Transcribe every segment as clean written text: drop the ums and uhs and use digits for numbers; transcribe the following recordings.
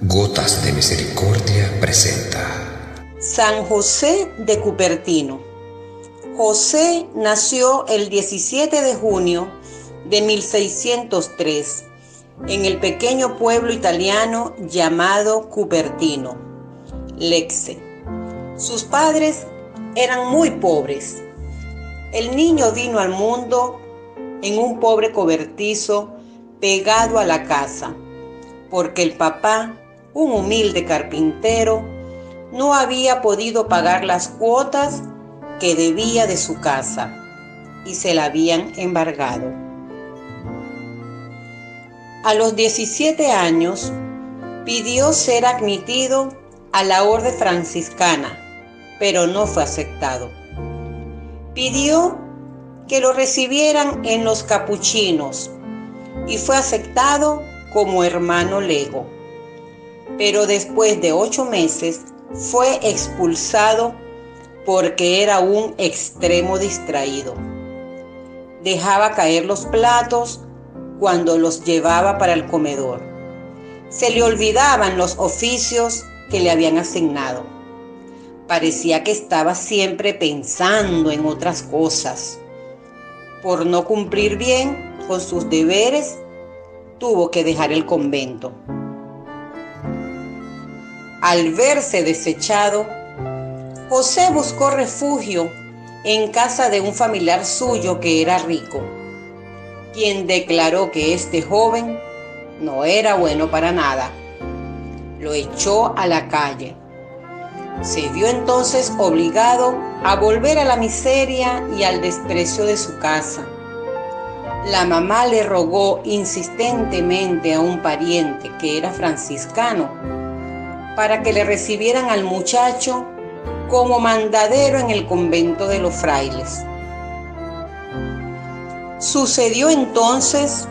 Gotas de Misericordia presenta San José de Cupertino. José nació el 17 de junio de 1603 en el pequeño pueblo italiano llamado Cupertino, Lecce. Sus padres eran muy pobres. El niño vino al mundo en un pobre cobertizo pegado a la casa, porque el papá, un humilde carpintero, no había podido pagar las cuotas que debía de su casa y se la habían embargado. A los 17 años pidió ser admitido a la orden franciscana, pero no fue aceptado. Pidió que lo recibieran en los capuchinos y fue aceptado como hermano lego. Pero después de 8 meses fue expulsado porque era un extremo distraído. Dejaba caer los platos cuando los llevaba para el comedor. Se le olvidaban los oficios que le habían asignado. Parecía que estaba siempre pensando en otras cosas. Por no cumplir bien con sus deberes, tuvo que dejar el convento. Al verse desechado, José buscó refugio en casa de un familiar suyo que era rico, quien declaró que este joven no era bueno para nada. Lo echó a la calle. Se vio entonces obligado a volver a la miseria y al desprecio de su casa. La mamá le rogó insistentemente a un pariente que era franciscano para que le recibieran al muchacho como mandadero en el convento de los frailes. Sucedió entonces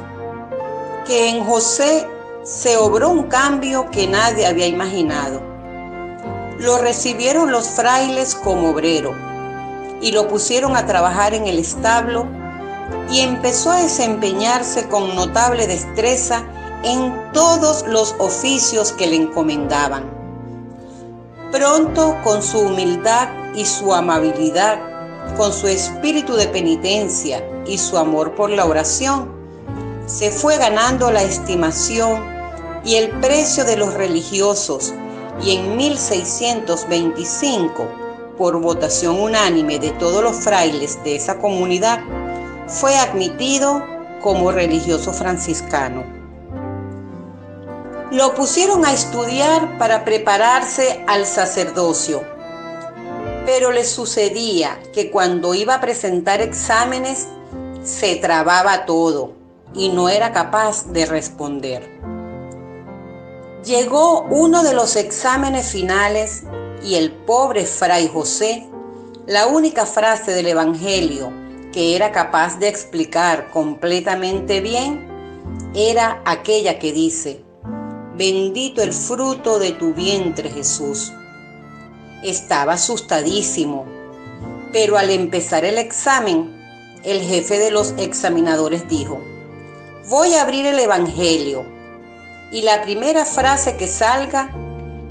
que en José se obró un cambio que nadie había imaginado. Lo recibieron los frailes como obrero y lo pusieron a trabajar en el establo y empezó a desempeñarse con notable destreza en todos los oficios que le encomendaban. Pronto, con su humildad y su amabilidad, con su espíritu de penitencia y su amor por la oración, se fue ganando la estimación y el precio de los religiosos, y en 1625, por votación unánime de todos los frailes de esa comunidad, fue admitido como religioso franciscano. Lo pusieron a estudiar para prepararse al sacerdocio, pero le sucedía que cuando iba a presentar exámenes se trababa todo y no era capaz de responder. Llegó uno de los exámenes finales y el pobre fray José, la única frase del Evangelio que era capaz de explicar completamente bien era aquella que dice: bendito el fruto de tu vientre, Jesús. Estaba asustadísimo, pero al empezar el examen, el jefe de los examinadores dijo: voy a abrir el Evangelio y la primera frase que salga,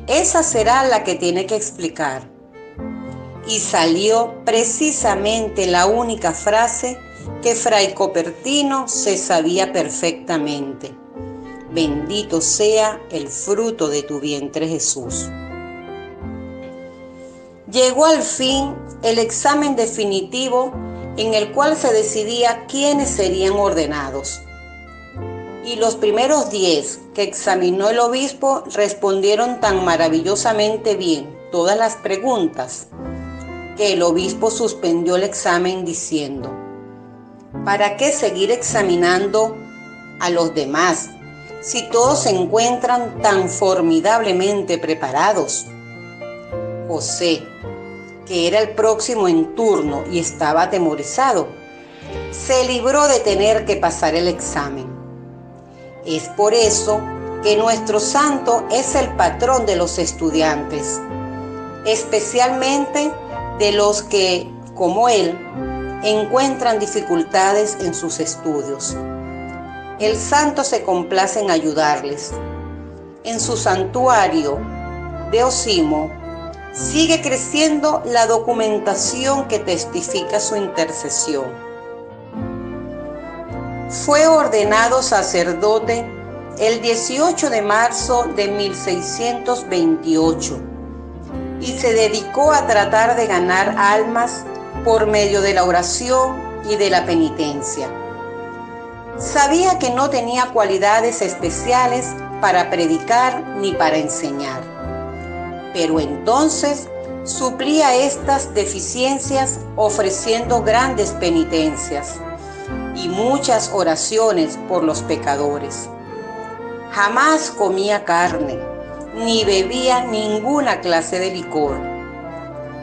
esa será la que tiene que explicar. Y salió precisamente la única frase que fray Cupertino se sabía perfectamente: bendito sea el fruto de tu vientre, Jesús. Llegó al fin el examen definitivo en el cual se decidía quiénes serían ordenados. Y los primeros 10 que examinó el obispo respondieron tan maravillosamente bien todas las preguntas que el obispo suspendió el examen diciendo: ¿para qué seguir examinando a los demás si todos se encuentran tan formidablemente preparados? José, que era el próximo en turno y estaba atemorizado, se libró de tener que pasar el examen. Es por eso que nuestro santo es el patrón de los estudiantes, especialmente de los que, como él, encuentran dificultades en sus estudios. El santo se complace en ayudarles. en su santuario de Osimo, sigue creciendo la documentación que testifica su intercesión. Fue ordenado sacerdote el 18 de marzo de 1628 y se dedicó a tratar de ganar almas por medio de la oración y de la penitencia. Sabía que no tenía cualidades especiales para predicar ni para enseñar, pero entonces suplía estas deficiencias ofreciendo grandes penitencias y muchas oraciones por los pecadores. Jamás comía carne, ni bebía ninguna clase de licor.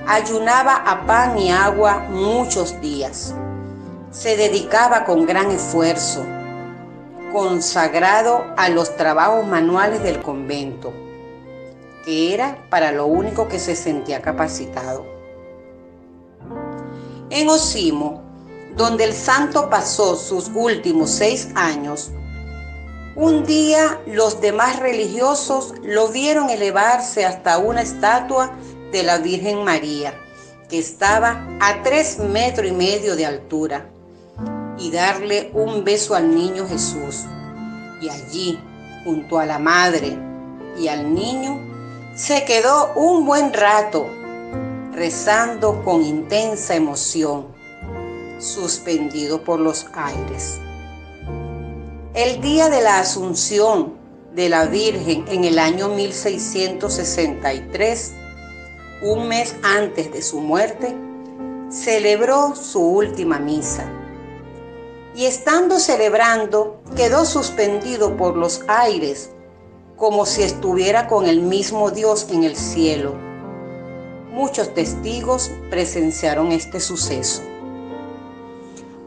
Ayunaba a pan y agua muchos días. Se dedicaba con gran esfuerzo, consagrado a los trabajos manuales del convento, que era para lo único que se sentía capacitado. En Osimo, donde el santo pasó sus últimos 6 años, un día los demás religiosos lo vieron elevarse hasta una estatua de la Virgen María, que estaba a 3,5 metros de altura, y darle un beso al niño Jesús. Y allí, junto a la madre y al niño, se quedó un buen rato, rezando con intensa emoción, suspendido por los aires. El día de la Asunción de la Virgen en el año 1663, un mes antes de su muerte, celebró su última misa. Y estando celebrando, quedó suspendido por los aires, como si estuviera con el mismo Dios en el cielo. Muchos testigos presenciaron este suceso.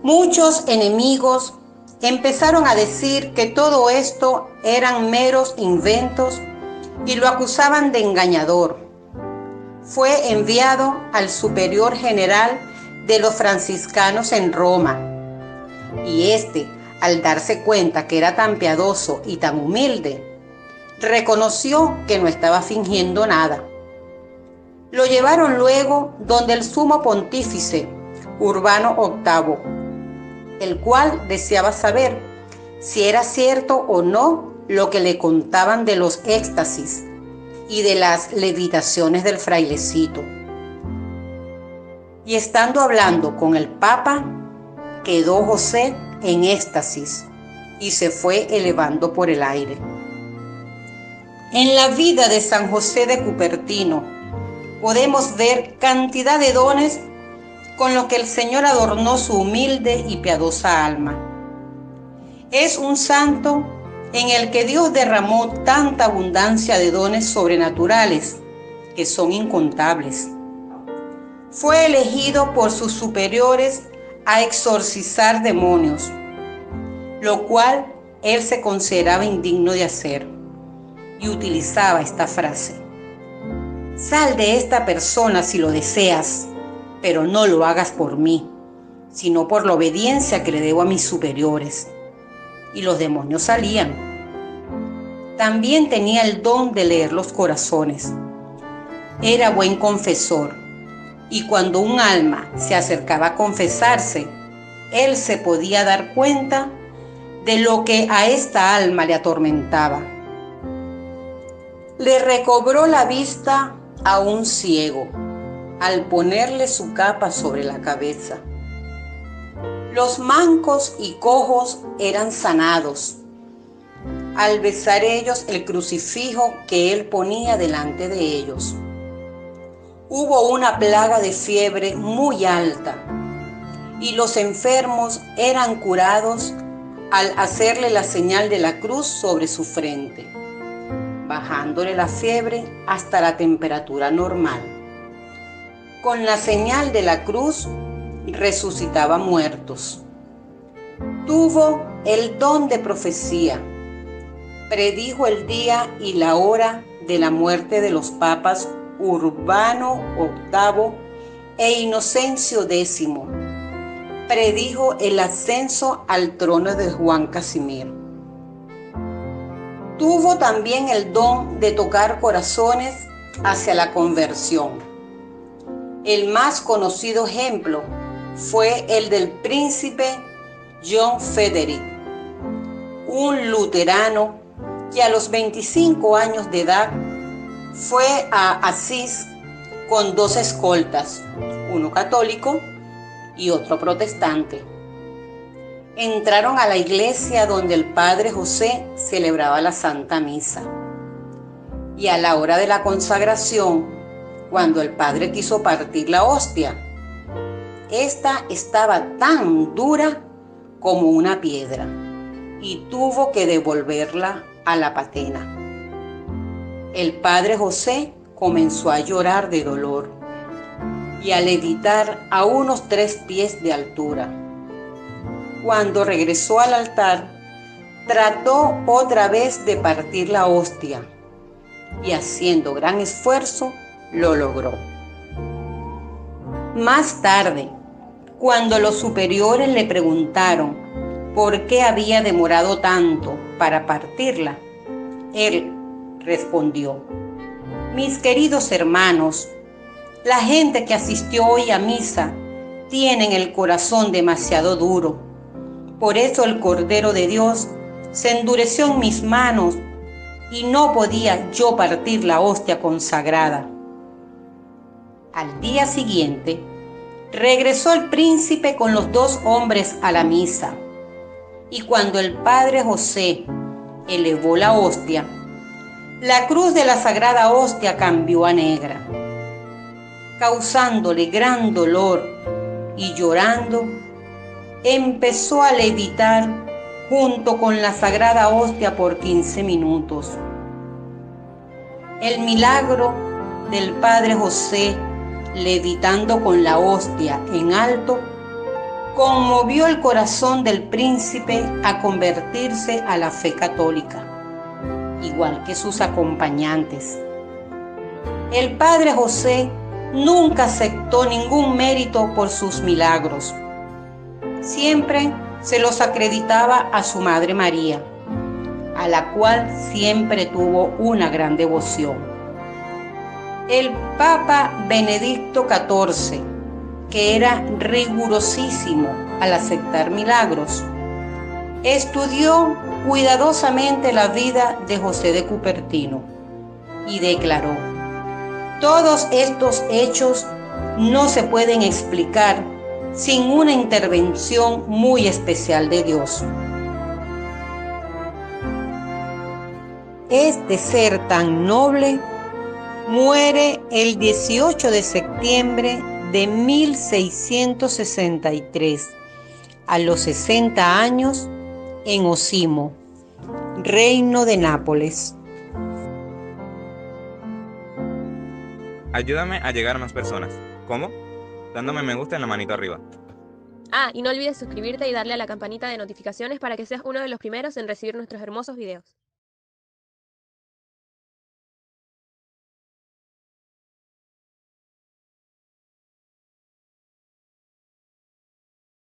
Muchos enemigos empezaron a decir que todo esto eran meros inventos y lo acusaban de engañador. Fue enviado al superior general de los franciscanos en Roma, y este, al darse cuenta que era tan piadoso y tan humilde, reconoció que no estaba fingiendo nada. Lo llevaron luego donde el sumo pontífice Urbano VIII, el cual deseaba saber si era cierto o no lo que le contaban de los éxtasis y de las levitaciones del frailecito. Y estando hablando con el Papa, quedó José en éxtasis y se fue elevando por el aire. En la vida de San José de Cupertino podemos ver cantidad de dones con los que el Señor adornó su humilde y piadosa alma. Es un santo en el que Dios derramó tanta abundancia de dones sobrenaturales que son incontables. Fue elegido por sus superiores a exorcizar demonios, lo cual él se consideraba indigno de hacer, y utilizaba esta frase: sal de esta persona si lo deseas, pero no lo hagas por mí, sino por la obediencia que le debo a mis superiores. Y los demonios salían. También tenía el don de leer los corazones. Era buen confesor, y cuando un alma se acercaba a confesarse, él se podía dar cuenta de lo que a esta alma le atormentaba. Le recobró la vista a un ciego al ponerle su capa sobre la cabeza. Los mancos y cojos eran sanados al besar ellos el crucifijo que él ponía delante de ellos. Hubo una plaga de fiebre muy alta y los enfermos eran curados al hacerle la señal de la cruz sobre su frente, bajándole la fiebre hasta la temperatura normal. Con la señal de la cruz resucitaba muertos. Tuvo el don de profecía. Predijo el día y la hora de la muerte de los papas Urbano VIII e Inocencio X. Predijo el ascenso al trono de Juan Casimiro. Tuvo también el don de tocar corazones hacia la conversión. El más conocido ejemplo fue el del príncipe John Frederick, un luterano que a los 25 años de edad fue a Asís con 2 escoltas, uno católico y otro protestante. Entraron a la iglesia donde el padre José celebraba la Santa Misa. Y a la hora de la consagración, cuando el padre quiso partir la hostia, esta estaba tan dura como una piedra y tuvo que devolverla a la patena. El padre José comenzó a llorar de dolor y a levitar a unos 3 pies de altura. Cuando regresó al altar, trató otra vez de partir la hostia y haciendo gran esfuerzo lo logró. Más tarde, cuando los superiores le preguntaron por qué había demorado tanto para partirla, él respondió: mis queridos hermanos, la gente que asistió hoy a misa tienen el corazón demasiado duro. Por eso el Cordero de Dios se endureció en mis manos y no podía yo partir la hostia consagrada. Al día siguiente, regresó el príncipe con los 2 hombres a la misa, y cuando el padre José elevó la hostia, la cruz de la sagrada hostia cambió a negra, causándole gran dolor, y llorando, empezó a levitar junto con la sagrada hostia por 15 minutos. El milagro del padre José levitando con la hostia en alto conmovió el corazón del príncipe a convertirse a la fe católica, igual que sus acompañantes. El padre José nunca aceptó ningún mérito por sus milagros. Siempre se los acreditaba a su madre María, a la cual siempre tuvo una gran devoción. El Papa Benedicto XIV, que era rigurosísimo al aceptar milagros, estudió cuidadosamente la vida de José de Cupertino y declaró: todos estos hechos no se pueden explicar sin una intervención muy especial de Dios. Este ser tan noble muere el 18 de septiembre de 1663, a los 60 años, en Osimo, Reino de Nápoles. Ayúdame a llegar a más personas. ¿Cómo? Dándome me gusta en la manito arriba. Ah, y no olvides suscribirte y darle a la campanita de notificaciones para que seas uno de los primeros en recibir nuestros hermosos videos.